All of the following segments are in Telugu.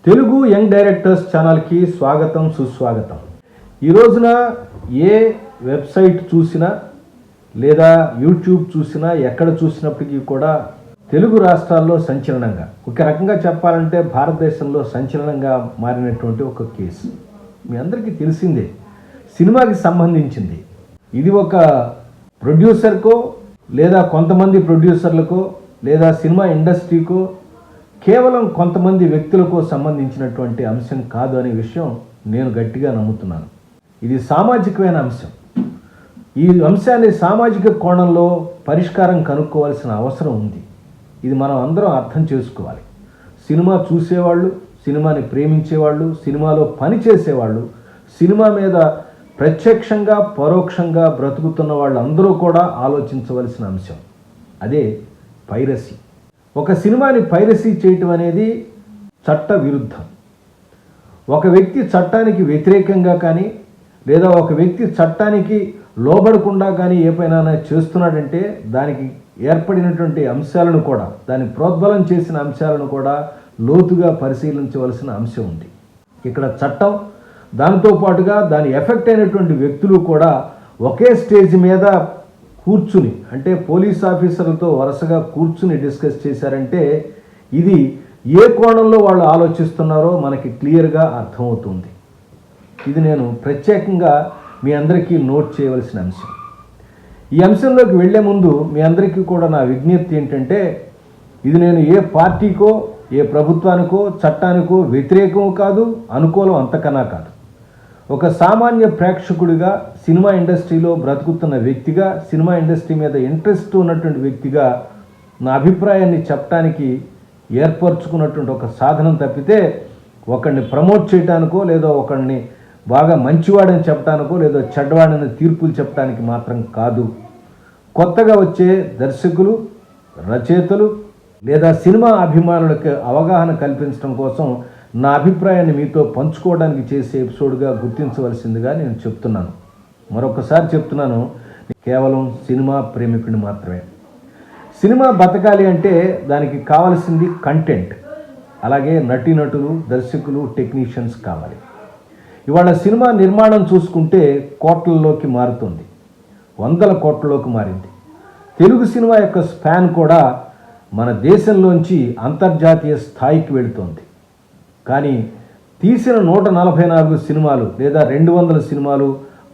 తెలుగు యంగ్ డైరెక్టర్స్ ఛానల్కి స్వాగతం సుస్వాగతం. ఈ రోజున ఏ వెబ్సైట్ చూసినా లేదా యూట్యూబ్ చూసినా ఎక్కడ చూసినప్పటికీ కూడా తెలుగు రాష్ట్రాల్లో సంచలనంగా, ఒక రకంగా చెప్పాలంటే భారతదేశంలో సంచలనంగా మారినటువంటి ఒక కేసు మీ అందరికీ తెలిసిందే. సినిమాకి సంబంధించింది. ఇది ఒక ప్రొడ్యూసర్కో లేదా కొంతమంది ప్రొడ్యూసర్లకో లేదా సినిమా ఇండస్ట్రీకో కేవలం కొంతమంది వ్యక్తులకు సంబంధించినటువంటి అంశం కాదు అనే విషయం నేను గట్టిగా నమ్ముతున్నాను. ఇది సామాజికమైన అంశం. ఈ అంశాన్ని సామాజిక కోణంలో పరిష్కారం కనుక్కోవాల్సిన అవసరం ఉంది. ఇది మనం అందరం అర్థం చేసుకోవాలి. సినిమా చూసేవాళ్ళు, సినిమాని ప్రేమించేవాళ్ళు, సినిమాలో పనిచేసేవాళ్ళు, సినిమా మీద ప్రత్యక్షంగా పరోక్షంగా బ్రతుకుతున్న వాళ్ళు అందరూ కూడా ఆలోచించవలసిన అంశం. అదే పైరసీ. ఒక సినిమాని పైరసీ చేయటం అనేది చట్ట విరుద్ధం. ఒక వ్యక్తి చట్టానికి వ్యతిరేకంగా కానీ లేదా ఒక వ్యక్తి చట్టానికి లోబడకుండా కానీ ఏ పైన చేస్తున్నాడంటే దానికి ఏర్పడినటువంటి అంశాలను కూడా, దాన్ని ప్రోద్బలం చేసిన అంశాలను కూడా లోతుగా పరిశీలించవలసిన అంశం ఉంది. ఇక్కడ చట్టం, దానితో పాటుగా దాని ఎఫెక్ట్ అయినటువంటి వ్యక్తులు కూడా ఒకే స్టేజ్ మీద కూర్చుని, అంటే పోలీస్ ఆఫీసర్లతో వరుసగా కూర్చుని డిస్కస్ చేశారంటే ఇది ఏ కోణంలో వాళ్ళు ఆలోచిస్తున్నారో మనకి క్లియర్గా అర్థమవుతుంది. ఇది నేను ప్రత్యేకంగా మీ అందరికీ నోట్ చేయవలసిన అంశం. ఈ అంశంలోకి వెళ్లే ముందు మీ అందరికీ కూడా నా విజ్ఞప్తి ఏంటంటే, ఇది నేను ఏ పార్టీకో ఏ ప్రభుత్వానికో చట్టానికో వ్యతిరేకము కాదు, అనుకూలం అంతకన్నా కాదు. ఒక సామాన్య ప్రేక్షకుడిగా, సినిమా ఇండస్ట్రీలో బ్రతుకుతున్న వ్యక్తిగా, సినిమా ఇండస్ట్రీ మీద ఇంట్రెస్ట్ ఉన్నటువంటి వ్యక్తిగా నా అభిప్రాయాన్ని చెప్పడానికి ఏర్పరచుకున్నటువంటి ఒక సాధనం తప్పితే ఒకరిని ప్రమోట్ చేయడానికో లేదా ఒకరిని బాగా మంచివాడని చెప్పడానికో లేదా చెడ్డవాడని తీర్పులు చెప్పడానికి మాత్రం కాదు. కొత్తగా వచ్చే దర్శకులు, రచయితలు లేదా సినిమా అభిమానులకు అవగాహన కల్పించడం కోసం నా అభిప్రాయాన్ని మీతో పంచుకోవడానికి చేసే ఎపిసోడ్గా గుర్తించవలసిందిగా నేను చెప్తున్నాను. మరొకసారి చెప్తున్నాను, కేవలం సినిమా ప్రేమికుడిని మాత్రమే. సినిమా బతకాలి అంటే దానికి కావాల్సింది కంటెంట్, అలాగే నటీనటులు, దర్శకులు, టెక్నీషియన్స్ కావాలి. ఇవాళ సినిమా నిర్మాణం చూసుకుంటే కోట్లలోకి మారుతుంది, 100 కోట్లలోకి మారింది. తెలుగు సినిమా యొక్క స్పాన్ కూడా మన దేశంలోంచి అంతర్జాతీయ స్థాయికి వెళుతోంది. కానీ తీసిన 144 సినిమాలు లేదా 200 సినిమాలు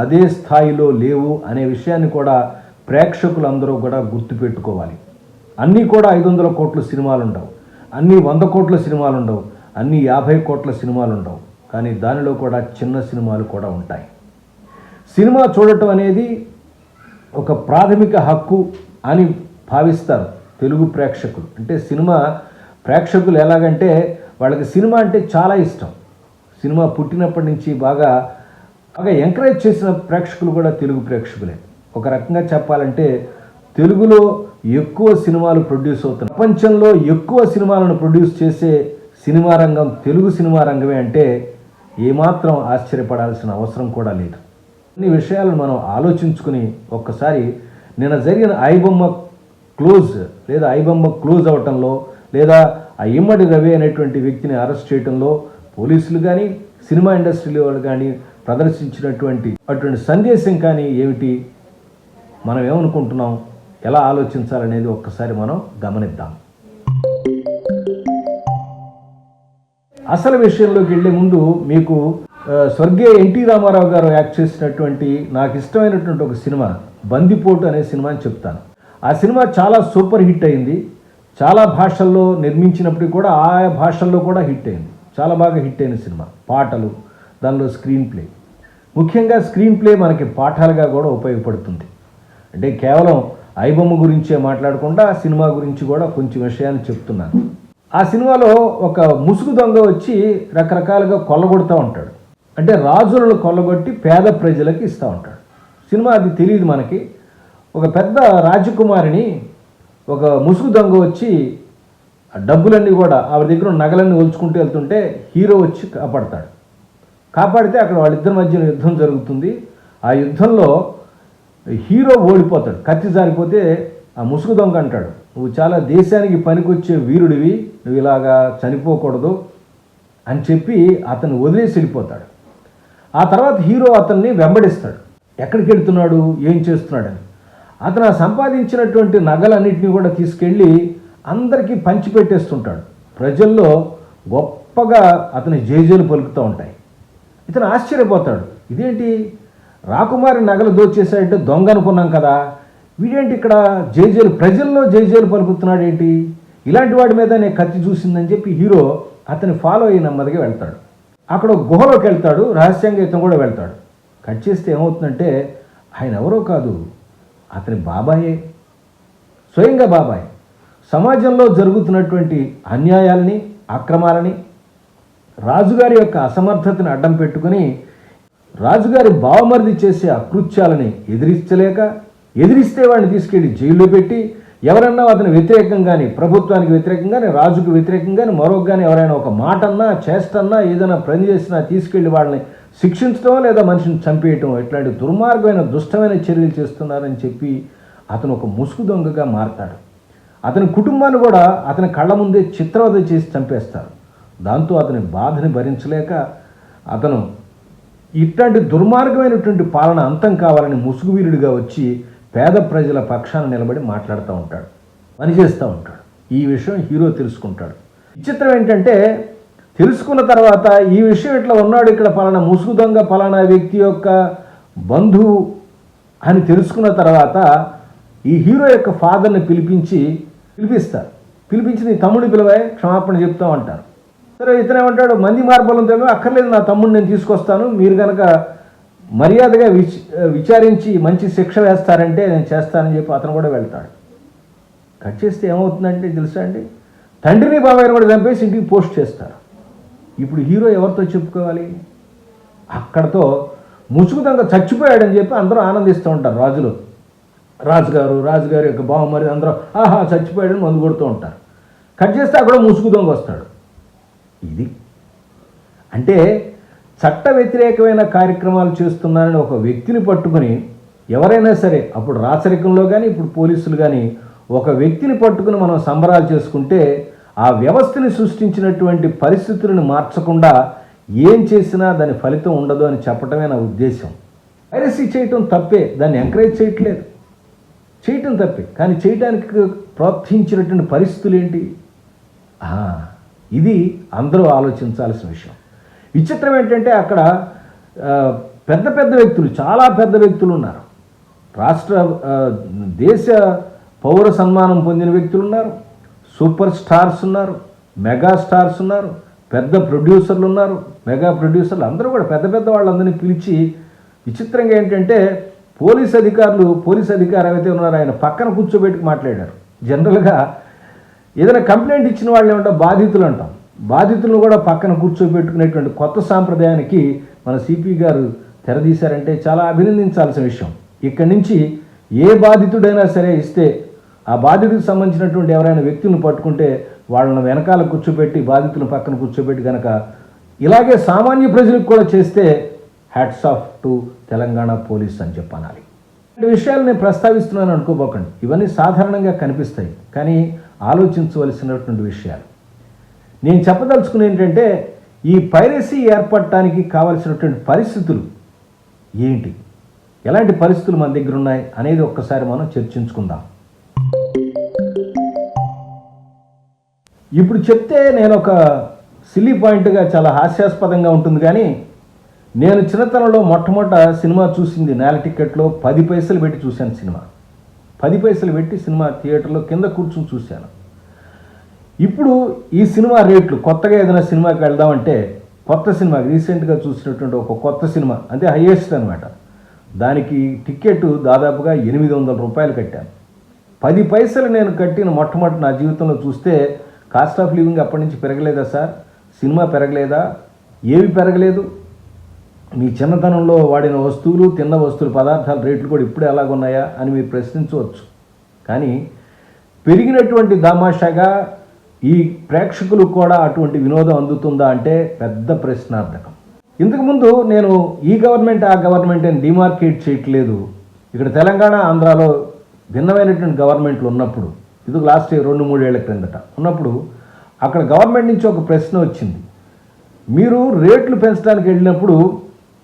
అదే స్థాయిలో లేవు అనే విషయాన్ని కూడా ప్రేక్షకులందరూ కూడా గుర్తుపెట్టుకోవాలి. అన్నీ కూడా 500 కోట్ల సినిమాలు ఉండవు, అన్నీ 100 కోట్ల సినిమాలు ఉండవు, అన్నీ 50 కోట్ల సినిమాలు ఉండవు. కానీ దానిలో కూడా చిన్న సినిమాలు కూడా ఉంటాయి. సినిమా చూడటం అనేది ఒక ప్రాథమిక హక్కు అని భావిస్తారు తెలుగు ప్రేక్షకులు. అంటే సినిమా ప్రేక్షకులు ఎలాగంటే వాళ్ళకి సినిమా అంటే చాలా ఇష్టం. సినిమా పుట్టినప్పటి నుంచి బాగా ఎంకరేజ్ చేసిన ప్రేక్షకులు కూడా తెలుగు ప్రేక్షకులే. ఒక రకంగా చెప్పాలంటే తెలుగులో ఎక్కువ సినిమాలు ప్రొడ్యూస్ అవుతున్నాయి. ప్రపంచంలో ఎక్కువ సినిమాలను ప్రొడ్యూస్ చేసే సినిమా రంగం తెలుగు సినిమా రంగమే అంటే ఏమాత్రం ఆశ్చర్యపడాల్సిన అవసరం కూడా లేదు. అన్ని విషయాలను మనం ఆలోచించుకుని ఒక్కసారి నిన్న జరిగిన ఐబొమ్మ క్లోజ్ లేదా ఐబొమ్మ క్లోజ్ అవటంలో లేదా ఆ ఇమ్మడి రవి అనేటువంటి వ్యక్తిని అరెస్ట్ చేయడంలో పోలీసులు కానీ సినిమా ఇండస్ట్రీలో వాళ్ళు కానీ ప్రదర్శించినటువంటి అటువంటి సందేశం కానీ ఏమిటి, మనం ఏమనుకుంటున్నాం, ఎలా ఆలోచించాలనేది ఒక్కసారి మనం గమనిద్దాం. అసలు విషయంలోకి వెళ్ళే ముందు మీకు స్వర్గీయ ఎన్టీ రామారావు గారు యాక్ట్ చేసినటువంటి నాకు ఇష్టమైనటువంటి ఒక సినిమా బందిపోటు అనే సినిమాని చెప్తాను. ఆ సినిమా చాలా సూపర్ హిట్ అయింది. చాలా భాషల్లో నిర్మించినప్పటికీ కూడా ఆయా భాషల్లో కూడా హిట్ అయింది. చాలా బాగా హిట్ అయిన సినిమా. పాటలు, దానిలో స్క్రీన్ ప్లే, ముఖ్యంగా స్క్రీన్ ప్లే మనకి పాఠాలుగా కూడా ఉపయోగపడుతుంది. అంటే కేవలం ఐబొమ్మ గురించే మాట్లాడకుండా సినిమా గురించి కూడా కొంచెం విషయాన్ని చెప్తున్నాను. ఆ సినిమాలో ఒక ముసుగు దొంగ వచ్చి రకరకాలుగా కొల్లగొడుతూ ఉంటాడు. అంటే రాజులను కొల్లగొట్టి పేద ప్రజలకు ఇస్తూ ఉంటాడు. సినిమా అది తెలియదు మనకి. ఒక పెద్ద రాజకుమారిని ఒక ముసుగు దొంగ వచ్చి ఆ డబ్బులన్నీ కూడా ఆవిడ దగ్గర నగలన్నీ ఒలుచుకుంటూ వెళ్తుంటే హీరో వచ్చి కాపాడితే అక్కడ వాళ్ళిద్దరి మధ్యన యుద్ధం జరుగుతుంది. ఆ యుద్ధంలో హీరో ఓడిపోతాడు. కత్తి జారిపోతే ఆ ముసుగు దొంగ అంటాడు, నువ్వు చాలా దేశానికి పనికొచ్చే వీరుడివి, నువ్వు ఇలాగా చనిపోకూడదు, అని చెప్పి అతను వదిలేసి వెళ్ళిపోతాడు. ఆ తర్వాత హీరో అతన్ని వెంబడిస్తాడు, ఎక్కడికి వెళ్తున్నాడు, ఏం చేస్తున్నాడని. అతను సంపాదించినటువంటి నగలన్నింటినీ కూడా తీసుకెళ్ళి అందరికీ పంచిపెట్టేస్తుంటాడు. ప్రజల్లో గొప్పగా అతని జేజేలు పలుకుతూ ఉంటాయి. ఇతను ఆశ్చర్యపోతాడు, ఇదేంటి రాకుమారి నగలు దోచేసాడంటే దొంగ అనుకున్నాం కదా, వీడేంటి ఇక్కడ జేజేలు, ప్రజల్లో జేజేలు పలుకుతున్నాడు ఏంటి, ఇలాంటి వాడి మీద నేను కత్తి చూసిందని చెప్పి హీరో అతని ఫాలో అయ్యి నెమ్మదిగా వెళ్తాడు. అక్కడ గుహలోకి వెళ్తాడు, రహస్యంగా ఇతను కూడా వెళ్తాడు. కట్ చేస్తే ఏమవుతుందంటే ఆయన ఎవరో కాదు, అతని బాబాయే, స్వయంగా బాబాయ్. సమాజంలో జరుగుతున్నటువంటి అన్యాయాలని, అక్రమాలని, రాజుగారి యొక్క అసమర్థతని అడ్డం పెట్టుకుని రాజుగారి బావమరిది చేసే అకృత్యాలని ఎదిరిస్తే వాడిని తీసుకెళ్ళి జైల్లో పెట్టి, ఎవరన్నా అతని వ్యతిరేకంగాని, ప్రభుత్వానికి వ్యతిరేకంగాని, రాజుకు వ్యతిరేకంగాని, మరొకగాని ఎవరైనా ఒక మాటన్నా చేస్తన్నా ఏదైనా పని చేసినా తీసుకెళ్లి వాళ్ళని శిక్షించడం లేదా మనిషిని చంపేయటం, ఇట్లాంటి దుర్మార్గమైన దుష్టమైన చర్యలు చేస్తున్నారని చెప్పి అతను ఒక ముసుగు దొంగగా మారతాడు. అతని కుటుంబాన్ని కూడా అతని కళ్ళ ముందే చిత్రవద చేసి చంపేస్తారు. దాంతో అతని బాధని భరించలేక అతను ఇట్లాంటి దుర్మార్గమైనటువంటి పాలన అంతం కావాలని ముసుగువీరుడిగా వచ్చి పేద ప్రజల పక్షాన నిలబడి మాట్లాడుతూ ఉంటాడు, పనిచేస్తూ ఉంటాడు. ఈ విషయం హీరో తెలుసుకుంటాడు. విచిత్రం ఏంటంటే తెలుసుకున్న తర్వాత ఈ విషయం ఇట్లా ఉన్నాడు, ఇక్కడ పలానా ముసుగు దొంగ పలానా వ్యక్తి యొక్క బంధువు అని తెలుసుకున్న తర్వాత ఈ హీరో యొక్క ఫాదర్ని పిలిపిస్తారు. పిలిపించి నీ తమ్ముడిని పిలవే, క్షమాపణ చెప్తాం అంటారు. సరే, ఇతనేమంటాడు, మంది మార్బలం తెలియదు, అక్కర్లేదు, నా తమ్ముడిని నేను తీసుకొస్తాను, మీరు కనుక మర్యాదగా విచారించి మంచి శిక్ష వేస్తారంటే నేను చేస్తానని చెప్పి అతను కూడా వెళ్తాడు. కట్ చేస్తే ఏమవుతుందంటే తెలుసా అండి, తండ్రిని బాబాయిని కూడా చంపేసి ఇంటికి పోస్ట్ చేస్తారు. ఇప్పుడు హీరో ఎవరితో చెప్పుకోవాలి? అక్కడతో ముసుగు దొంగ చచ్చిపోయాడని చెప్పి అందరూ ఆనందిస్తూ ఉంటారు. రాజుగారు యొక్క బావమరి అందరూ ఆహా చచ్చిపోయాడని మందు కొడుతూ ఉంటారు. కట్ చేస్తే అక్కడ ముసుగు దొంగ వస్తాడు. ఇది అంటే చట్ట వ్యతిరేకమైన కార్యక్రమాలు చేస్తున్నారని ఒక వ్యక్తిని పట్టుకుని ఎవరైనా సరే, అప్పుడు రాచరికంలో కానీ ఇప్పుడు పోలీసులు కానీ ఒక వ్యక్తిని పట్టుకుని మనం సంబరాలు చేసుకుంటే ఆ వ్యవస్థని సృష్టించినటువంటి పరిస్థితులను మార్చకుండా ఏం చేసినా దాని ఫలితం ఉండదు అని చెప్పటమే నా ఉద్దేశం. పైరసీ చేయటం తప్పే, దాన్ని ఎంకరేజ్ చేయట్లేదు, చేయటం తప్పే, కానీ చేయటానికి ప్రోత్సహించినటువంటి పరిస్థితులు ఏంటి? ఇది అందరూ ఆలోచించాల్సిన విషయం. విచిత్రం ఏంటంటే అక్కడ పెద్ద పెద్ద వ్యక్తులు, చాలా పెద్ద వ్యక్తులు ఉన్నారు. దేశ పౌర సన్మానం పొందిన వ్యక్తులు ఉన్నారు, సూపర్ స్టార్స్ ఉన్నారు, మెగా స్టార్స్ ఉన్నారు, పెద్ద ప్రొడ్యూసర్లు ఉన్నారు, మెగా ప్రొడ్యూసర్లు అందరూ కూడా పెద్ద పెద్ద వాళ్ళందరినీ పిలిచి, విచిత్రంగా ఏంటంటే పోలీస్ అధికారి అయితే ఉన్నారు, ఆయన పక్కన కూర్చోబెట్టుకు మాట్లాడారు. జనరల్గా ఏదైనా కంప్లైంట్ ఇచ్చిన వాళ్ళు ఏమంటే బాధితులు అంటాం, బాధితులను కూడా పక్కన కూర్చోబెట్టుకునేటువంటి కొత్త సాంప్రదాయానికి మన సిపి గారు తెరదీశారంటే చాలా అభినందించాల్సిన విషయం. ఇక్కడి నుంచి ఏ బాధితుడైనా సరే ఇస్తే, ఆ బాధితుడికి సంబంధించినటువంటి ఎవరైనా వ్యక్తులను పట్టుకుంటే వాళ్ళని వెనకాల కూర్చోబెట్టి, బాధితులను పక్కన కూర్చోబెట్టి కనుక ఇలాగే సామాన్య ప్రజలకు కూడా చేస్తే hats off to Telangana police అని చెప్పనాలి. ఈ విషయాలు నేను ప్రస్తావిస్తున్నాను అనుకోబోకండి, ఇవన్నీ సాధారణంగా కనిపిస్తాయి, కానీ ఆలోచించవలసినటువంటి విషయాలు. నేను చెప్పదలుచుకుని ఏంటంటే ఈ పైరసీ ఏర్పడటానికి కావలసినటువంటి పరిస్థితులు ఏంటి, ఎలాంటి పరిస్థితులు మన దగ్గర ఉన్నాయి అనేది ఒక్కసారి మనం చర్చించుకుందాం. ఇప్పుడు చెప్తే నేను ఒక సిల్లీ పాయింట్గా చాలా హాస్యాస్పదంగా ఉంటుంది, కానీ నేను చిన్నతనంలో మొట్టమొదట సినిమా చూసింది నేల టికెట్లో 10 పైసలు పెట్టి చూశాను. 10 పైసలు పెట్టి సినిమా థియేటర్లో కింద కూర్చొని చూశాను. ఇప్పుడు ఈ సినిమా రేట్లు, కొత్తగా ఏదైనా సినిమాకి వెళ్దామంటే, కొత్త సినిమా రీసెంట్గా చూసినటువంటి ఒక కొత్త సినిమా అంటే హైయెస్ట్ అనమాట, దానికి టికెట్ దాదాపుగా 800 రూపాయలు కట్టాను. 10 పైసలు నేను కట్టిన మొట్టమొదటి నా జీవితంలో చూస్తే కాస్ట్ ఆఫ్ లివింగ్ అప్పటి నుంచి పెరగలేదా సార్? సినిమా పెరగలేదా? ఏవి పెరగలేదు? మీ చిన్నతనంలో వాడిన వస్తువులు, తిన్న వస్తువులు, పదార్థాల రేట్లు కూడా ఇప్పుడే ఎలాగున్నాయా అని మీరు ప్రశ్నించవచ్చు. కానీ పెరిగినటువంటి దామాషాగా ఈ ప్రేక్షకులు కూడా అటువంటి వినోదం అందుతుందా అంటే పెద్ద ప్రశ్నార్థకం. ఇంతకుముందు నేను ఈ గవర్నమెంట్ ఆ గవర్నమెంట్ అని డిమార్కేట్ చేయట్లేదు. ఇక్కడ తెలంగాణ, ఆంధ్రాలో భిన్నమైనటువంటి గవర్నమెంట్లు ఉన్నప్పుడు, ఇది లాస్ట్ 2-3 ఏళ్ల క్రిందట ఉన్నప్పుడు, అక్కడ గవర్నమెంట్ నుంచి ఒక ప్రశ్న వచ్చింది, మీరు రేట్లు పెంచడానికి వెళ్ళినప్పుడు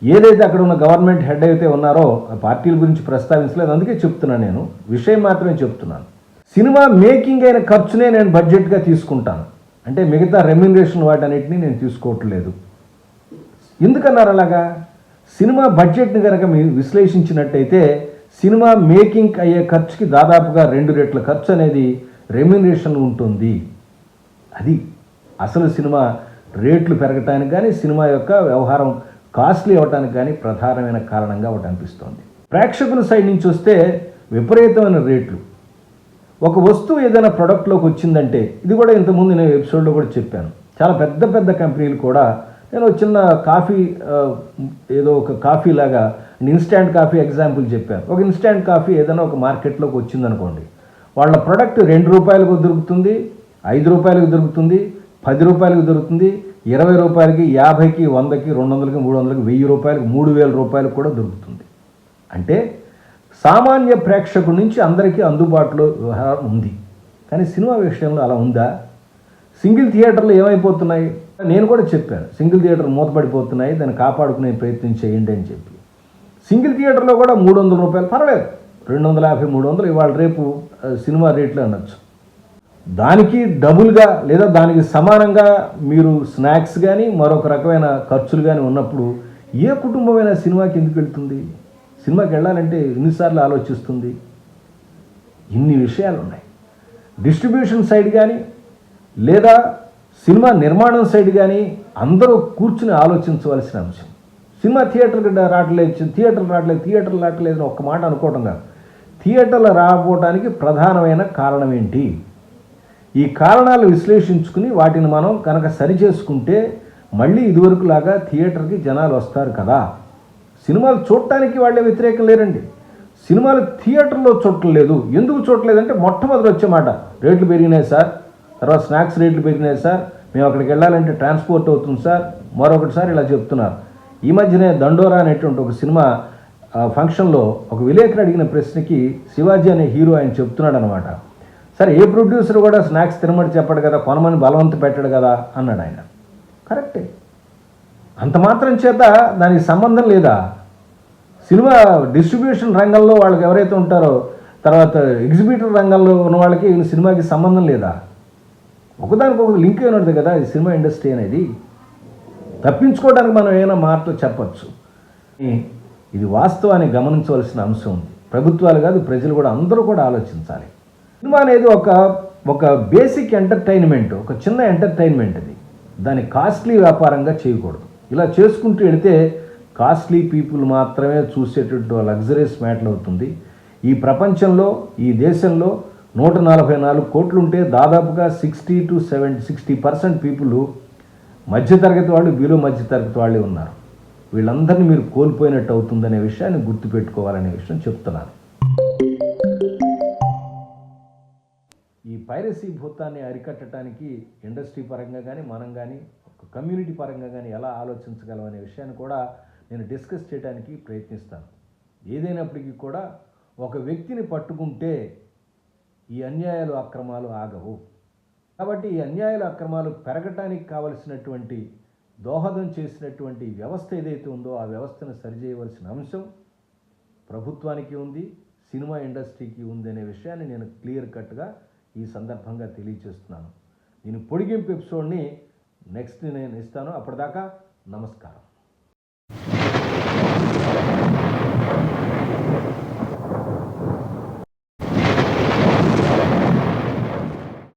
ఏదైతే అక్కడ ఉన్న గవర్నమెంట్ హెడ్ అయితే ఉన్నారో ఆ పార్టీల గురించి ప్రస్తావించలేదు, అందుకే చెప్తున్నాను, నేను విషయం మాత్రమే చెప్తున్నాను. సినిమా మేకింగ్ అయిన ఖర్చునే నేను బడ్జెట్గా తీసుకుంటాను, అంటే మిగతా రెమ్యునరేషన్ వాటన్నిటిని నేను తీసుకోవట్లేదు. ఎందుకన్నారు అలాగా? సినిమా బడ్జెట్ని కనుక మీరు విశ్లేషించినట్టయితే సినిమా మేకింగ్ అయ్యే ఖర్చుకి దాదాపుగా 2 రెట్ల ఖర్చు అనేది రెమ్యునరేషన్ ఉంటుంది. అది అసలు సినిమా రేట్లు పెరగటానికి కానీ సినిమా యొక్క వ్యవహారం కాస్ట్లీ అవ్వటానికి కానీ ప్రధానమైన కారణంగా ఒకటి అనిపిస్తోంది. ప్రేక్షకుల సైడ్ నుంచి వస్తే విపరీతమైన రేట్లు. ఒక వస్తువు ఏదైనా ప్రోడక్ట్లోకి వచ్చిందంటే, ఇది కూడా ఇంతకుముందు నేను ఎపిసోడ్లో కూడా చెప్పాను, చాలా పెద్ద పెద్ద కంపెనీలు కూడా, నేను చిన్న కాఫీ ఏదో ఒక కాఫీ లాగా ఇన్స్టాంట్ కాఫీ ఎగ్జాంపుల్ చెప్పాను. ఒక ఇన్స్టాంట్ కాఫీ ఏదైనా ఒక మార్కెట్లోకి వచ్చిందనుకోండి, వాళ్ళ ప్రోడక్ట్ 2 రూపాయలకు దొరుకుతుంది, 5 రూపాయలకు దొరుకుతుంది, 10 రూపాయలకు దొరుకుతుంది, 20 రూపాయలకి, 50కి, 100కి, 200కి, 300కి, 1000 రూపాయలకు, 3000 రూపాయలకు కూడా దొరుకుతుంది. అంటే సామాన్య ప్రేక్షకుడి నుంచి అందరికీ అందుబాటులో వ్యవహారం ఉంది. కానీ సినిమా విషయంలో అలా ఉందా? సింగిల్ థియేటర్లు ఏమైపోతున్నాయి? నేను కూడా చెప్పాను, సింగిల్ థియేటర్ మూతపడిపోతున్నాయి, దాన్ని కాపాడుకునే ప్రయత్నం చేయండి అని చెప్పి. సింగిల్ థియేటర్లో కూడా 300 రూపాయలు, పర్వాలేదు, 250, 300 ఇవాళ రేపు సినిమా రేట్లు అనొచ్చు. దానికి డబుల్గా లేదా దానికి సమానంగా మీరు స్నాక్స్ కానీ మరొక రకమైన ఖర్చులు కానీ ఉన్నప్పుడు ఏ కుటుంబమైనా సినిమాకి ఎందుకు వెళ్తుంది? సినిమాకి వెళ్ళాలంటే ఎన్నిసార్లు ఆలోచిస్తుంది? ఇన్ని విషయాలు ఉన్నాయి. డిస్ట్రిబ్యూషన్ సైడ్ కానీ లేదా సినిమా నిర్మాణం సైడ్ కానీ అందరూ కూర్చుని ఆలోచించవలసిన అంశం. సినిమా థియేటర్కి రావట్లేదు, థియేటర్లు రావట్లేదు ఒక్క మాట అనుకోవటం కాదు, థియేటర్లు రాకపోవడానికి ప్రధానమైన కారణం ఏంటి? ఈ కారణాలు విశ్లేషించుకుని వాటిని మనం కనుక సరిచేసుకుంటే మళ్ళీ ఇదివరకులాగా థియేటర్కి జనాలు వస్తారు కదా. సినిమాలు చూడటానికి వాళ్ళే వ్యతిరేకం లేరండి, సినిమాలు థియేటర్లో చూడట్లేదు. ఎందుకు చూడలేదంటే మొట్టమొదటి వచ్చే మాట, రేట్లు పెరిగినాయి సార్, తర్వాత స్నాక్స్ రేట్లు పెరిగినాయి సార్, మేము అక్కడికి వెళ్ళాలంటే ట్రాన్స్పోర్ట్ అవుతుంది సార్, మరొకటి సార్ ఇలా చెప్తున్నారు. ఈ మధ్యనే దండోరా అనేటువంటి ఒక సినిమా ఫంక్షన్లో ఒక విలేకరు అడిగిన ప్రశ్నకి శివాజీ అనే హీరో ఆయన చెప్తున్నాడు అనమాట, సరే ఏ ప్రొడ్యూసర్ కూడా స్నాక్స్ తినమని చెప్పాడు కదా, కొనమని బలవంత పెట్టాడు కదా అన్నాడు ఆయన. కరెక్టే, అంత మాత్రం చేత దానికి సంబంధం లేదా? సినిమా డిస్ట్రిబ్యూషన్ రంగంలో వాళ్ళకి ఎవరైతే ఉంటారో, తర్వాత ఎగ్జిబిటర్ రంగంలో ఉన్న వాళ్ళకి సినిమాకి సంబంధం లేదా? ఒకదానికొకటి లింక్ అయినది కదా ఈ సినిమా ఇండస్ట్రీ అనేది. తప్పించుకోవడానికి మనం ఏమైనా మాటలు చెప్పచ్చు, ఇది వాస్తవాన్ని గమనించవలసిన అంశం ఉంది. ప్రభుత్వాలు కాదు, ప్రజలు కూడా, అందరూ కూడా ఆలోచించాలి. సినిమా అనేది ఒక బేసిక్ ఎంటర్టైన్మెంట్, ఒక చిన్న ఎంటర్టైన్మెంట్. అది దాన్ని కాస్ట్లీ వ్యాపారంగా చేయకూడదు. ఇలా చేసుకుంటూ వెళితే కాస్ట్లీ పీపుల్ మాత్రమే చూసేటట్టు లగ్జరీస్ మ్యాటర్ అవుతుంది. ఈ ప్రపంచంలో, ఈ దేశంలో 144 కోట్లు ఉంటే దాదాపుగా 60% పీపుల్ మధ్యతరగతి వాళ్ళు, బిలో మధ్యతరగతి వాళ్ళే ఉన్నారు. వీళ్ళందరినీ మీరు కోల్పోయినట్టు అవుతుందనే విషయాన్ని గుర్తుపెట్టుకోవాలనే విషయం చెప్తున్నాను. ఈ పైరసీ భూతాన్ని అరికట్టడానికి ఇండస్ట్రీ పరంగా కానీ మనం కానీ ఒక కమ్యూనిటీ పరంగా కానీ ఎలా ఆలోచించగలం అనే విషయాన్ని కూడా నేను డిస్కస్ చేయడానికి ప్రయత్నిస్తాను. ఏదైనప్పటికీ కూడా ఒక వ్యక్తిని పట్టుకుంటే ఈ అన్యాయాలు, అక్రమాలు ఆగవు. కాబట్టి ఈ అన్యాయాలు, అక్రమాలు పెరగటానికి కావలసినటువంటి దోహదం చేసినటువంటి వ్యవస్థ ఏదైతే ఉందో ఆ వ్యవస్థను సరిచేయవలసిన అంశం ప్రభుత్వానికి ఉంది, సినిమా ఇండస్ట్రీకి ఉంది అనే విషయాన్ని నేను క్లియర్ కట్గా ఈ సందర్భంగా తెలియజేస్తున్నాను. దీని పొడిగింపు ఎపిసోడ్ని నెక్స్ట్ నేను ఇస్తాను. అప్పటిదాకా నమస్కారం.